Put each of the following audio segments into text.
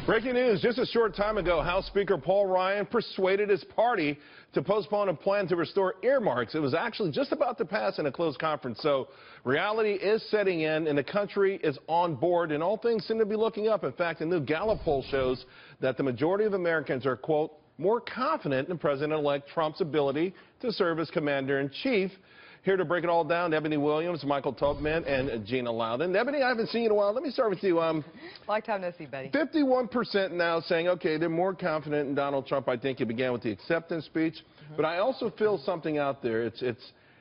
Breaking news, just a short time ago, House Speaker Paul Ryan persuaded his party to postpone a plan to restore earmarks. It was actually just about to pass in a closed conference. So reality is setting in, and the country is on board, and all things seem to be looking up. In fact, a new Gallup poll shows that the majority of Americans are, quote, more confident in President-elect Trump's ability to serve as commander-in-chief. Here to break it all down, Eboni Williams, Michael Tobman, and Gina Loudon. Eboni, I haven't seen you in a while. Let me start with you. Long time no see, buddy. 51% now saying, okay, they're more confident in Donald Trump. I think it began with the acceptance speech. But I also feel something out there.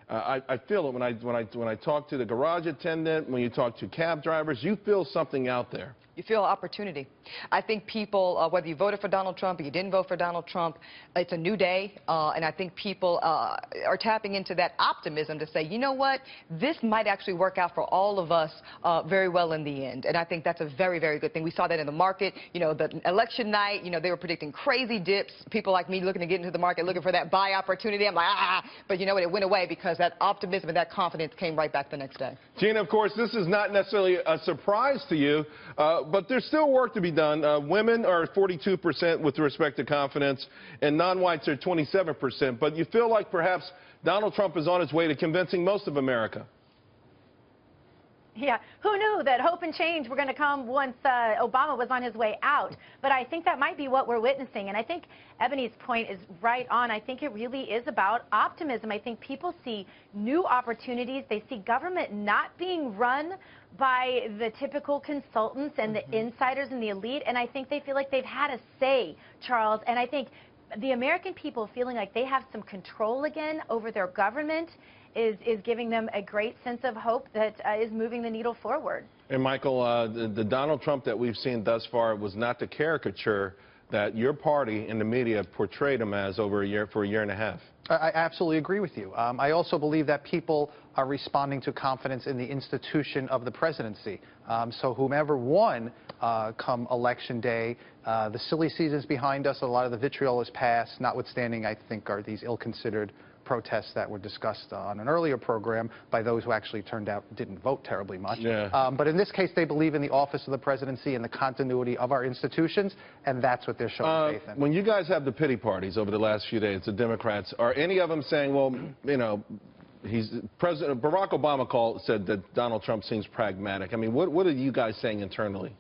I feel it when I talk to the garage attendant, when you talk to cab drivers, you feel something out there. You feel opportunity. I think people, whether you voted for Donald Trump or you didn't vote for Donald Trump, it's a new day, and I think people are tapping into that optimism to say, you know what, this might actually work out for all of us very well in the end, and I think that's a very, very good thing. We saw that in the market. You know, the election night, you know, they were predicting crazy dips. People like me looking to get into the market, looking for that buy opportunity. I'm like, but you know what, it went away because that optimism and that confidence came right back the next day. Gina, of course, this is not necessarily a surprise to you, but there's still work to be done. Women are 42% with respect to confidence, and non-whites are 27%. But you feel like perhaps Donald Trump is on his way to convincing most of America. Yeah, who knew that hope and change were going to come once Obama was on his way out? But I think that might be what we're witnessing. And I think Eboni's point is right on. I think it really is about optimism. I think people see new opportunities. They see government not being run by the typical consultants and the insiders and the elite. And I think they feel like they've had a say, Charles. And I think the American people feeling like they have some control again over their government is giving them a great sense of hope that is moving the needle forward. And Michael, the Donald Trump that we've seen thus far was not the caricature that your party and the media portrayed him as for a year and a half. I absolutely agree with you. I also believe that people are responding to confidence in the institution of the presidency. So whomever won come election day, the silly season's behind us. A lot of the vitriol is past, notwithstanding, I think, are these ill-considered protests that were discussed on an earlier program by those who actually turned out didn't vote terribly much. Yeah. But in this case, they believe in the office of the presidency and the continuity of our institutions, and that's what they're showing faith in. When you guys have the pity parties over the last few days, the Democrats, are any of them saying, well, you know, President Barack Obama said that Donald Trump seems pragmatic? I mean, what are you guys saying internally?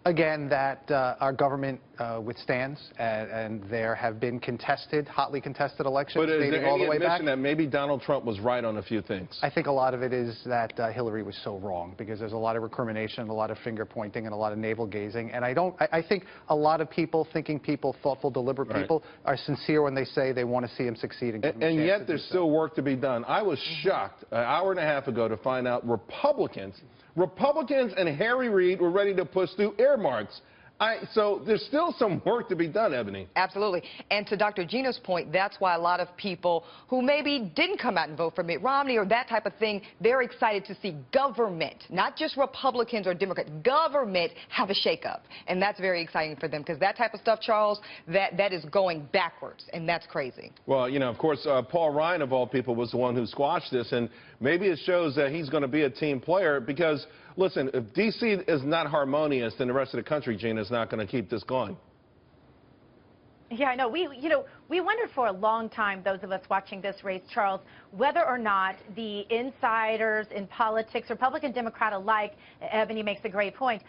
Again, that our government withstands, and there have been hotly contested elections. But is there all any the way admission back. that maybe Donald Trump was right on a few things? I think a lot of it is that Hillary was so wrong, because there's a lot of recrimination, a lot of finger pointing, and a lot of navel gazing. And I think a lot and people, thinking people, thoughtful, deliberate people, are sincere when they say they want to see him succeed. And yet there's still work to be done. I was shocked an hour and a half ago to find out Republicans and Harry Reid were ready to push through earmarks. So there's still some work to be done, Eboni. Absolutely. And to Dr. Gina's point, that's why a lot of people who maybe didn't come out and vote for Mitt Romney or that type of thing, they're excited to see government, not just Republicans or Democrats, government have a shakeup. And that's very exciting for them, because that type of stuff, Charles, that is going backwards, and that's crazy. Well, you know, of course, Paul Ryan, of all people, was the one who squashed this, and maybe it shows that he's going to be a team player, because, listen, if D.C. is not harmonious, then the rest of the country, Gina, is not going to keep this going. Yeah, I know. We wondered for a long time, those of us watching this race, Charles, whether or not the insiders in politics, Republican, Democrat alike, Eboni makes a great point,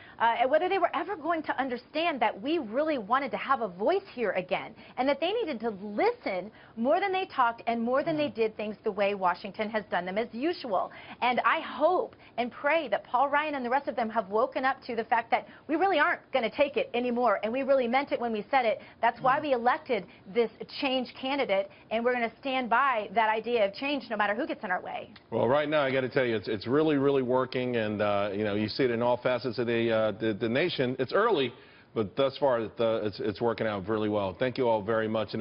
whether they were ever going to understand that we really wanted to have a voice here again, and that they needed to listen more than they talked and more than they did things the way Washington has done them as usual. And I hope and pray that Paul Ryan and the rest of them have woken up to the fact that we really aren't going to take it anymore, and we really meant it when we said it. That's why we elected this change candidate, and we're going to stand by that idea of change no matter who gets in our way. Well, right now, I got to tell you, it's really, really working, and you know, you see it in all facets of the nation. It's early, but thus far, it's working out really well. Thank you all very much.